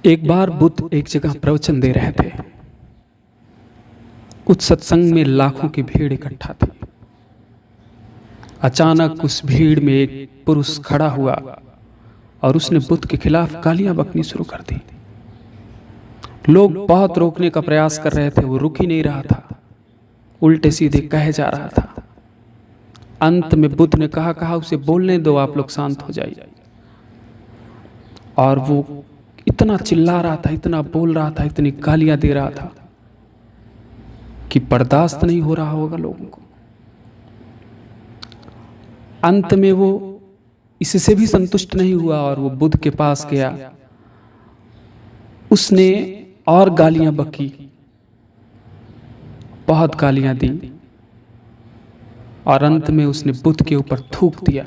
एक बार बुद्ध एक जगह प्रवचन दे रहे थे। उस सत्संग में लाखों की भीड़ इकट्ठा थी। अचानक उस भीड़ में एक पुरुष खड़ा हुआ और उसने बुद्ध के खिलाफ गालियां बकनी शुरू कर दी। लोग बहुत रोकने का प्रयास कर रहे थे, वो रुक ही नहीं रहा था, उल्टे सीधे कहे जा रहा था। अंत में बुद्ध ने कहा उसे बोलने दो, आप लोग शांत हो जाइए। और वो इतना चिल्ला रहा था, इतना बोल रहा था, इतनी गालियां दे रहा था कि बर्दाश्त नहीं हो रहा होगा लोगों को। अंत में वो इससे भी संतुष्ट नहीं हुआ और वो बुद्ध के पास गया। उसने और गालियां बकी, बहुत गालियां दी और अंत में उसने बुद्ध के ऊपर थूक दिया।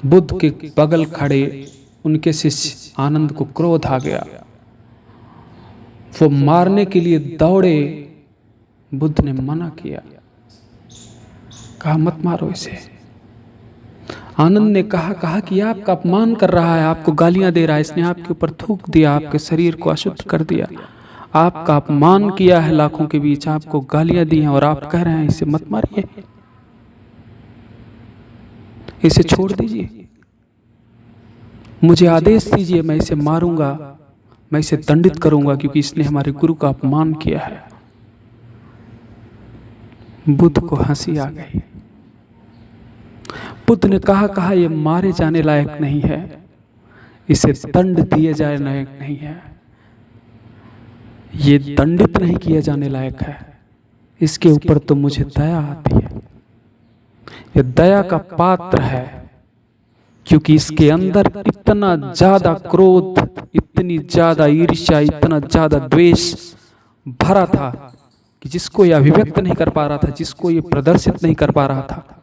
बुद्ध के बगल खड़े उनके शिष्य आनंद को क्रोध आ गया। वो मारने के लिए दौड़े, बुद्ध ने मना किया, कहा मत मारो इसे। आनंद ने कहा कि आपका अपमान कर रहा है, आपको गालियां दे रहा है, इसने आपके ऊपर थूक दिया, आपके शरीर को अशुद्ध कर दिया, आपका अपमान किया है लाखों के बीच, आपको गालियां दी हैं और आप कह रहे हैं इसे मत मारिए, इसे छोड़ दीजिए, मुझे आदेश दीजिए, मैं इसे मारूंगा, मैं इसे दंडित करूंगा क्योंकि इसने हमारे गुरु का अपमान किया है। बुद्ध को हंसी आ गई। बुद्ध ने कहा यह मारे जाने लायक नहीं है, इसे दंड दिए जाने लायक नहीं है, ये दंडित नहीं किया जाने लायक है, इसके ऊपर तो मुझे दया आती है। यह दया का पात्र है क्योंकि इसके अंदर इतना ज्यादा क्रोध, इतनी ज्यादा ईर्ष्या, इतना ज्यादा द्वेष भरा था कि जिसको ये अभिव्यक्त नहीं कर पा रहा था, जिसको ये प्रदर्शित नहीं कर पा रहा था,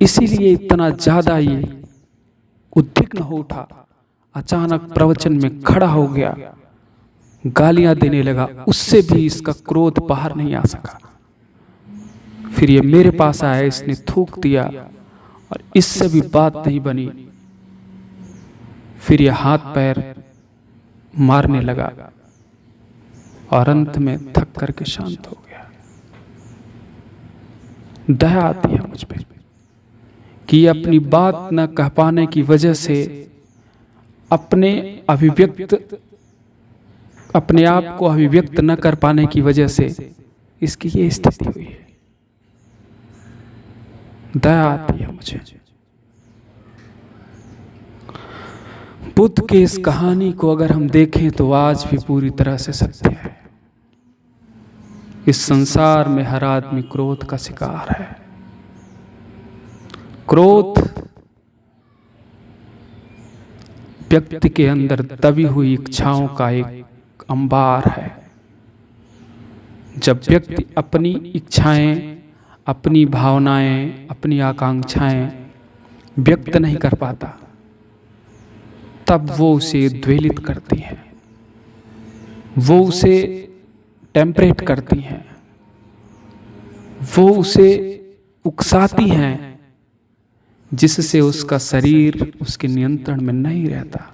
इसीलिए इतना ज्यादा ये उद्विग्न हो उठा। अचानक प्रवचन में खड़ा हो गया, गालियां देने लगा, उससे भी इसका क्रोध बाहर नहीं आ सका। फिर ये मेरे पास आया, इसने थूक दिया और इससे भी बात नहीं बनी। फिर ये हाथ पैर मारने लगा और अंत में थक करके शांत हो गया। दया आती है मुझ पे कि अपनी बात न कह पाने की वजह से अपने आप को अभिव्यक्त न कर पाने की वजह से इसकी ये स्थिति हुई है। दया आती है मुझे। बुद्ध के इस कहानी को अगर हम देखें तो आज भी पूरी तरह से सत्य है। इस संसार में हर आदमी क्रोध का शिकार है। क्रोध व्यक्ति के अंदर दबी हुई इच्छाओं का एक अंबार है। जब व्यक्ति अपनी इच्छाएं, अपनी भावनाएं, अपनी आकांक्षाएं व्यक्त नहीं कर पाता, तब वो उसे द्वेलित करती हैं, वो उसे टेम्परेट करती हैं, वो उसे उकसाती हैं, जिससे उसका शरीर उसके नियंत्रण में नहीं रहता।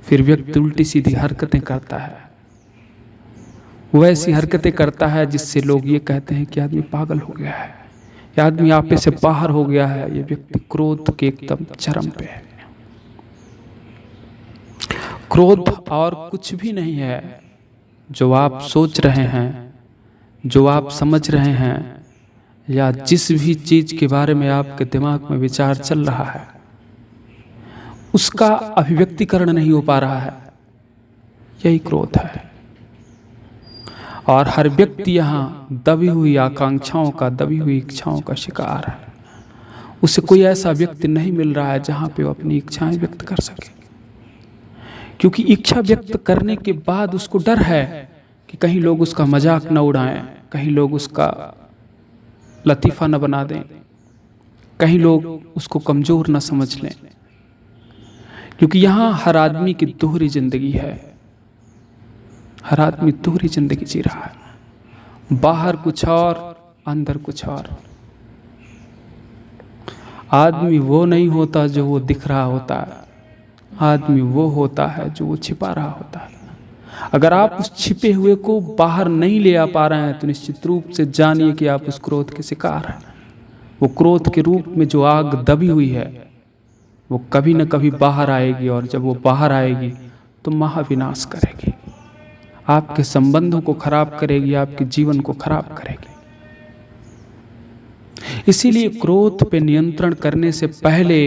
फिर व्यक्ति उल्टी सीधी हरकतें करता है, वो ऐसी हरकतें करता है जिससे लोग ये कहते हैं कि आदमी पागल हो गया है, यह आदमी आपे से बाहर हो गया है, ये व्यक्ति क्रोध के एकदम चरम पे है। क्रोध और कुछ भी नहीं है। जो आप सोच रहे हैं, जो आप समझ रहे हैं, या जिस भी चीज के बारे में आपके दिमाग में विचार चल रहा है, उसका अभिव्यक्तिकरण नहीं हो पा रहा है, यही क्रोध है। और हर व्यक्ति यहाँ दबी हुई आकांक्षाओं का, दबी हुई इच्छाओं का शिकार है। उसे कोई ऐसा व्यक्ति नहीं मिल रहा है जहां पे वो अपनी इच्छाएं व्यक्त कर सके, क्योंकि इच्छा व्यक्त करने के बाद उसको डर है कि कहीं लोग उसका मजाक न उड़ाएं, कहीं लोग उसका लतीफा न बना दें, कहीं लोग उसको कमजोर न समझ लें। क्योंकि यहाँ हर आदमी की दोहरी जिंदगी है, हर आदमी दोहरी जिंदगी जी रहा है, बाहर कुछ और, अंदर कुछ और। आदमी वो नहीं होता जो वो दिख रहा होता है, आदमी वो होता है जो वो छिपा रहा होता है। अगर आप उस छिपे हुए को बाहर नहीं ले आ पा रहे हैं तो निश्चित रूप से जानिए कि आप उस क्रोध के शिकार हैं। वो क्रोध के रूप में जो आग दबी हुई है वो कभी न कभी बाहर आएगी, और जब वो बाहर आएगी तो महाविनाश करेगी, आपके संबंधों को खराब करेगी, आपके जीवन को खराब करेगी। इसीलिए क्रोध पे नियंत्रण करने से पहले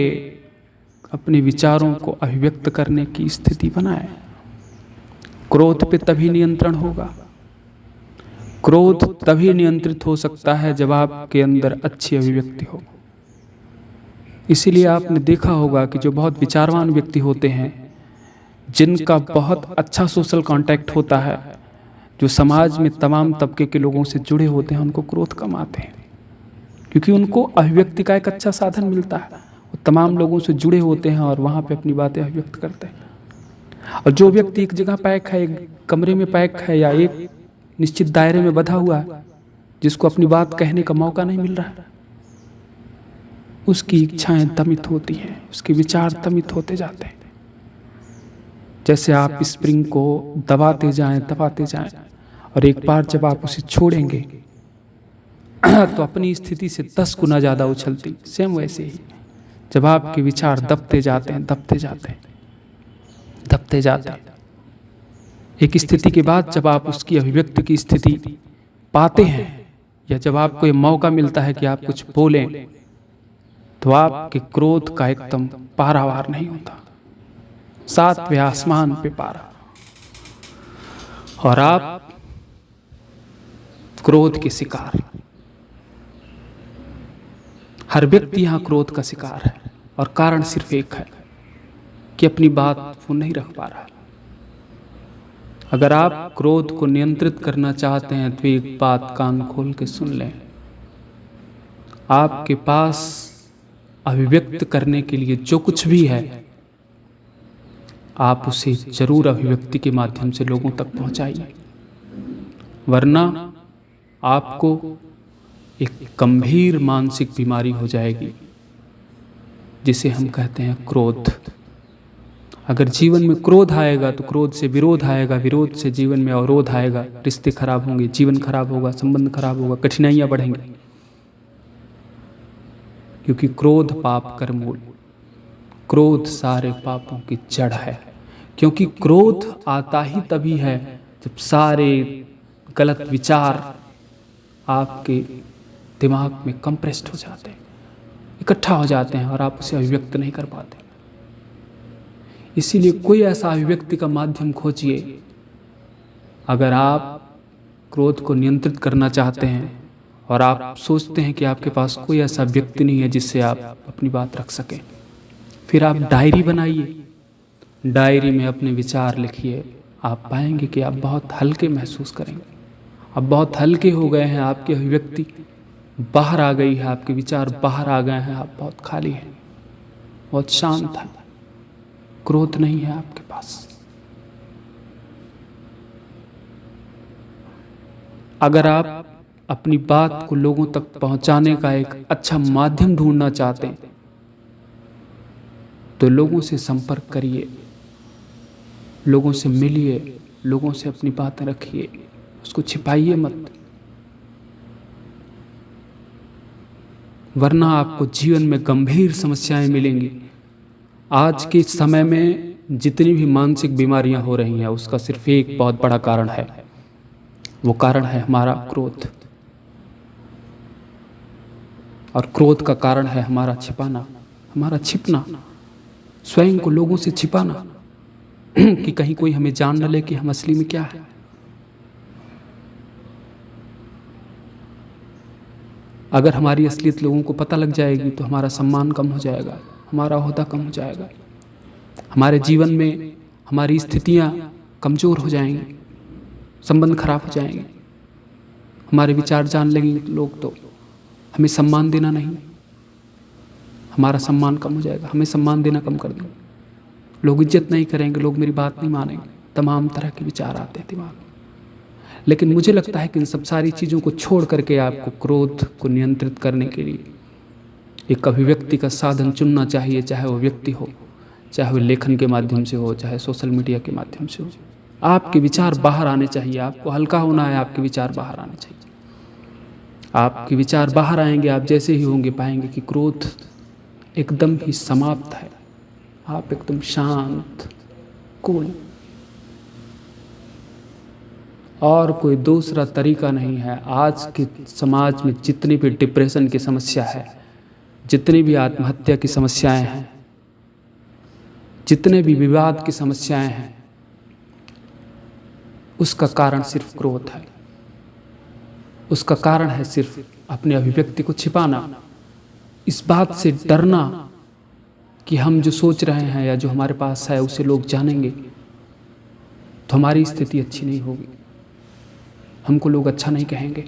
अपने विचारों को अभिव्यक्त करने की स्थिति बनाएं। क्रोध पे तभी नियंत्रण होगा। क्रोध तभी नियंत्रित हो सकता है जब आपके अंदर अच्छी अभिव्यक्ति हो। इसीलिए आपने देखा होगा कि जो बहुत विचारवान व्यक्ति होते हैं, जिनका बहुत अच्छा सोशल कांटेक्ट होता है, जो समाज में तमाम तबके के लोगों से जुड़े होते हैं, उनको क्रोध कम आते हैं, क्योंकि उनको अभिव्यक्ति का एक अच्छा साधन मिलता है। वो तमाम लोगों से जुड़े होते हैं और वहाँ पे अपनी बातें अभिव्यक्त करते हैं। और जो व्यक्ति एक जगह पैक है, एक कमरे में पैक है, या एक निश्चित दायरे में बंधा हुआ है, जिसको अपनी बात कहने का मौका नहीं मिल रहा है, उसकी इच्छाएं दमित होती हैं, उसके विचार दमित होते जाते हैं। जैसे आप स्प्रिंग को दबाते जाएं, और एक बार जब आप उसे छोड़ेंगे तो अपनी स्थिति से 10 गुना ज़्यादा उछलती। सेम वैसे ही जब आपके विचार दबते जाते हैं, एक स्थिति के बाद जब आप उसकी अभिव्यक्ति की स्थिति पाते हैं, या जब आपको ये मौका मिलता है कि आप कुछ बोलें, तो आपके क्रोध का एकदम पारावार नहीं होता, 7वें आसमान पे पारा, और आप क्रोध के शिकार। हर व्यक्ति यहाँ क्रोध का शिकार है, और कारण सिर्फ एक है कि अपनी बात वो नहीं रख पा रहा। अगर आप क्रोध को नियंत्रित करना चाहते हैं तो एक बात कान खोल के सुन लें। आपके पास अभिव्यक्त करने के लिए जो कुछ भी है, आप उसे जरूर अभिव्यक्ति के माध्यम से लोगों तक पहुंचाइए, वरना आपको एक गंभीर मानसिक बीमारी हो जाएगी, जिसे हम कहते हैं क्रोध। अगर जीवन में क्रोध आएगा तो क्रोध से विरोध आएगा, विरोध से जीवन में अवरोध आएगा, रिश्ते खराब होंगे, जीवन खराब होगा, संबंध खराब होगा, कठिनाइयां बढ़ेंगी। क्योंकि क्रोध पाप का मूल, क्रोध सारे पापों की जड़ है। क्योंकि क्रोध आता ही तभी है जब सारे गलत विचार आपके दिमाग में कंप्रेस्ड हो जाते हैं, इकट्ठा हो जाते हैं, और आप उसे अभिव्यक्त नहीं कर पाते। इसीलिए कोई ऐसा अभिव्यक्ति का माध्यम खोजिए। अगर आप क्रोध को नियंत्रित करना चाहते हैं और आप सोचते हैं कि आपके पास कोई ऐसा व्यक्ति नहीं है जिससे आप अपनी बात रख सकें, फिर आप डायरी बनाइए, डायरी में अपने विचार लिखिए। आप पाएंगे कि आप बहुत हल्के महसूस करेंगे। अब बहुत हल्के हो गए हैं, आपकी अभिव्यक्ति बाहर आ गई है, आपके विचार बाहर आ गए हैं, आप बहुत खाली हैं, बहुत शांत हैं, क्रोध नहीं है आपके पास। अगर आप अपनी बात को लोगों तक पहुंचाने का एक अच्छा माध्यम ढूंढना चाहते हैं तो लोगों से संपर्क करिए, लोगों से मिलिए, लोगों से अपनी बातें रखिए, उसको छिपाइए मत, वरना आपको जीवन में गंभीर समस्याएं मिलेंगी। आज के समय में जितनी भी मानसिक बीमारियां हो रही हैं उसका सिर्फ एक बहुत बड़ा कारण है, वो कारण है हमारा क्रोध। और क्रोध का कारण है हमारा छिपाना, हमारा छिपना, स्वयं को लोगों से छिपाना कि कहीं कोई हमें जान न ले कि हम असली में क्या है। अगर हमारी असलियत लोगों को पता लग जाएगी तो हमारा सम्मान कम हो जाएगा, हमारा ओहदा कम हो जाएगा, हमारे जीवन में हमारी स्थितियां कमज़ोर हो जाएंगी, संबंध खराब हो जाएंगे, हमारे विचार जान लेंगे लोग तो हमें सम्मान देना नहीं, हमारा सम्मान कम हो जाएगा, हमें सम्मान देना कम कर देंगे, लोग इज्जत नहीं करेंगे, लोग मेरी बात नहीं मानेंगे, तमाम तरह के विचार आते हैं दिमाग में। लेकिन मुझे लगता है कि इन सब सारी चीज़ों को छोड़ करके आपको क्रोध को नियंत्रित करने के लिए एक अभिव्यक्ति का साधन चुनना चाहिए, चाहे वो व्यक्ति हो, चाहे वो लेखन के माध्यम से हो, चाहे सोशल मीडिया के माध्यम से हो। आपके विचार बाहर आने चाहिए, आपको हल्का होना है, आपके विचार बाहर आने चाहिए। आपके विचार बाहर आएंगे, आप जैसे ही होंगे पाएंगे कि क्रोध एकदम ही समाप्त है, आप एकदम शांत, कूल। और कोई दूसरा तरीका नहीं है। आज के समाज में जितनी भी डिप्रेशन की समस्या है, जितनी भी आत्महत्या की समस्याएं हैं, जितने भी विवाद की समस्याएं हैं, उसका कारण सिर्फ क्रोध है। उसका कारण है सिर्फ अपने अभिव्यक्ति को छिपाना, इस बात से डरना कि हम जो सोच रहे हैं या जो हमारे पास है उसे लोग जानेंगे तो हमारी स्थिति अच्छी नहीं होगी, हमको लोग अच्छा नहीं कहेंगे।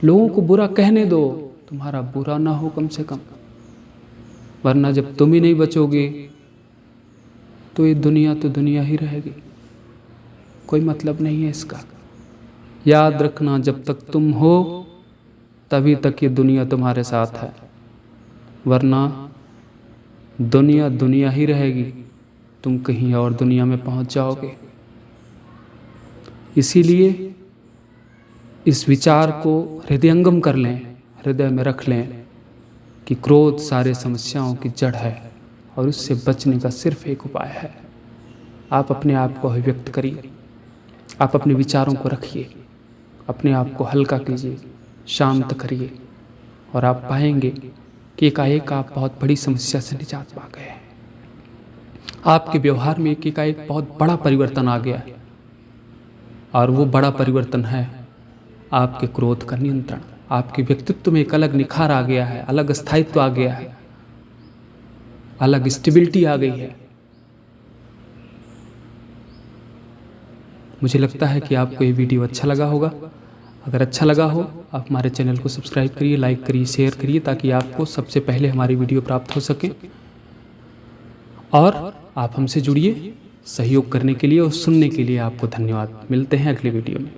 लोगों को बुरा कहने दो, तुम्हारा बुरा ना हो कम से कम, वरना जब तुम ही नहीं बचोगे तो ये दुनिया तो दुनिया ही रहेगी, कोई मतलब नहीं है इसका। याद रखना, जब तक तुम हो तभी तक ये दुनिया तुम्हारे साथ है, वरना दुनिया दुनिया ही रहेगी, तुम कहीं और दुनिया में पहुंच जाओगे। इसीलिए इस विचार को हृदयंगम कर लें, हृदय में रख लें कि क्रोध सारे समस्याओं की जड़ है और उससे बचने का सिर्फ एक उपाय है। आप अपने आप को अभिव्यक्त करिए, आप अपने विचारों को रखिए, अपने आप को हल्का कीजिए, शांत करिए, और आप पाएंगे कि एकाएक आप बहुत बड़ी समस्या से निजात पा गए हैं। आपके व्यवहार में एकाएक बहुत बड़ा परिवर्तन आ गया है, और वो बड़ा परिवर्तन है आपके क्रोध का नियंत्रण। आपके व्यक्तित्व में एक अलग निखार आ गया है, अलग स्थायित्व आ गया है, अलग स्टेबिलिटी आ गई है। मुझे लगता है कि आपको ये वीडियो अच्छा लगा होगा। अगर अच्छा लगा हो, आप हमारे चैनल को सब्सक्राइब करिए, लाइक करिए, शेयर करिए, ताकि आपको सबसे पहले हमारी वीडियो प्राप्त हो सके। और आप हमसे जुड़िए सहयोग करने के लिए और सुनने के लिए आपको धन्यवाद। मिलते हैं अगले वीडियो में।